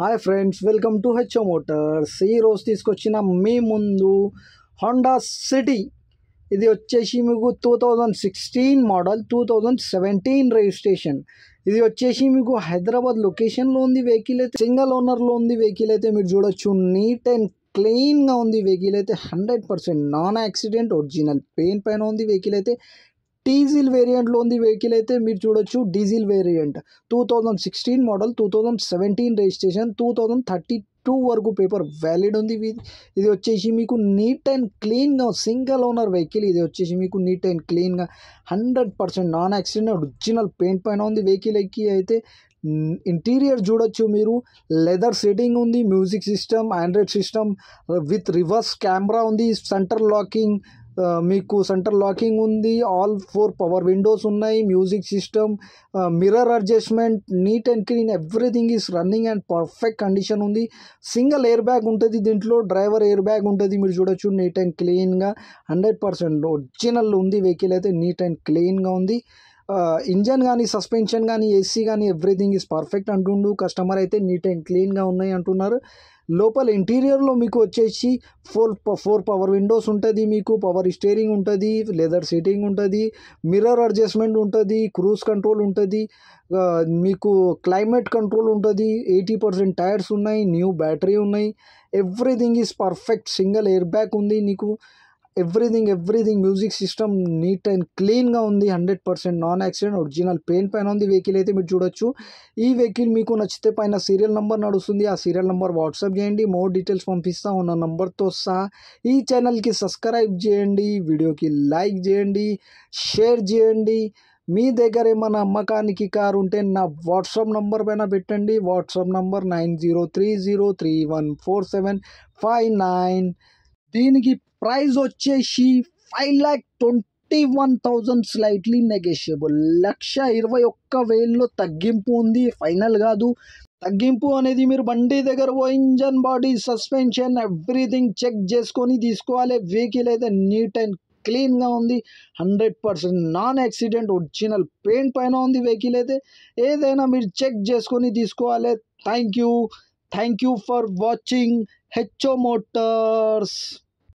Hi friends, welcome to HO Motors. ఈరోజు తీసుకొచ్చిన మీ ముందు హోండా సిటీ. ఇది వచ్చేసి మీకు 2016 మోడల్, 2017 రిజిస్ట్రేషన్. ఇది వచ్చేసి మీకు హైదరాబాద్ లొకేషన్లో ఉంది. వెహికల్ అయితే సింగిల్ ఓనర్లో ఉంది. వెహికల్ అయితే మీరు చూడొచ్చు, నీట్ అండ్ క్లీన్గా ఉంది. వెహికల్ అయితే 100% నాన్ యాక్సిడెంట్, ఒరిజినల్ పెయింట్ పైన ఉంది. వెహికల్ అయితే డీజిల్ వేరియంట్లో ఉంది. వెహికల్ అయితే మీరు చూడొచ్చు, డీజిల్ వేరియంట్ 2016 మోడల్, 2017 రిజిస్ట్రేషన్, 2032 వరకు పేపర్ వ్యాలిడ్ ఉంది. ఇది వచ్చేసి మీకు నీట్ అండ్ క్లీన్గా సింగిల్ ఓనర్ వెహికల్. ఇది వచ్చేసి మీకు నీట్ అండ్ క్లీన్గా 100% నాన్ యాక్సిడెంట్, ఒరిజినల్ పెయింట్ పైన ఉంది. వెహికల్ అయితే ఇంటీరియర్ చూడొచ్చు మీరు. లెదర్ సీటింగ్ ఉంది, music system, Android system with reverse camera ఉంది. మీకు సెంటర్ లాకింగ్ ఉంది. ఆల్ 4 పవర్ విండోస్ ఉన్నాయి. Music system, mirror adjustment, neat and clean, everything is running and perfect condition ఉంది. సింగిల్ ఎయిర్ బ్యాగ్ ఉంటుంది దీంట్లో, డ్రైవర్ ఎయిర్ బ్యాగ్ ఉంటుంది. మీరు చూడొచ్చు, నీట్ అండ్ క్లీన్గా 100% ఒరిజినల్ ఉంది. వెహికల్ అయితే నీట్ అండ్ క్లీన్గా ఉంది. ఇంజన్ కానీ, సస్పెన్షన్ కానీ, ఏసీ కానీ ఎవ్రీథింగ్ ఈజ్ పర్ఫెక్ట్ అంటుండు కస్టమర్. అయితే నీట్ అండ్ క్లీన్గా ఉన్నాయి అంటున్నారు. లోపల ఇంటీరియర్లో మీకు వచ్చేసి 4 పవర్ విండోస్ ఉంటుంది. మీకు పవర్ స్టీరింగ్ ఉంటుంది, లెదర్ సీటింగ్ ఉంటుంది, మిర్రర్ అడ్జస్ట్మెంట్ ఉంటుంది, క్రూజ్ కంట్రోల్ ఉంటుంది, మీకు క్లైమేట్ కంట్రోల్ ఉంటుంది. 80% టైర్స్ ఉన్నాయి, న్యూ బ్యాటరీ ఉన్నాయి. Everything is perfect. Single air bag ఉంది నీకు. Everything music system neat and క్లీన్గా ఉంది. 100% నాన్ యాక్సిడెంట్, ఒరిజినల్ పెయింట్ పైన ఉంది. వెహికల్ అయితే మీరు చూడొచ్చు. ఈ వెహికల్ మీకు నచ్చితే పైన సీరియల్ నెంబర్ నడుస్తుంది, ఆ సీరియల్ నెంబర్ వాట్సాప్ చేయండి. మోర్ డీటెయిల్స్ పంపిస్తా ఉన్న నెంబర్తో సహా. ఈ ఛానల్కి సబ్స్క్రైబ్ చేయండి, వీడియోకి లైక్ చేయండి, షేర్ చేయండి. మీ దగ్గర ఏమైనా అమ్మకానికి కారు ఉంటే నా వాట్సాప్ నంబర్ పైన పెట్టండి. WhatsApp number 9030314759. దీనికి ప్రైస్ వచ్చేసి 5,21,000, స్లైట్లీ నెగోషియబుల్. 1,21,000 తగ్గింపు ఉంది, ఫైనల్ కాదు. తగ్గింపు అనేది మీరు బండి దగ్గర పోయి engine, body, suspension everything check చేసుకొని తీసుకోవాలి. వెహికల్ అయితే నీట్ అండ్ క్లీన్గా ఉంది. 100% నాన్ యాక్సిడెంట్, ఒరిజినల్ పెయింట్ పైన ఉంది. వెహికల్ అయితే ఏదైనా మీరు చెక్ చేసుకొని తీసుకోవాలి. Thank you for watching HO Motors.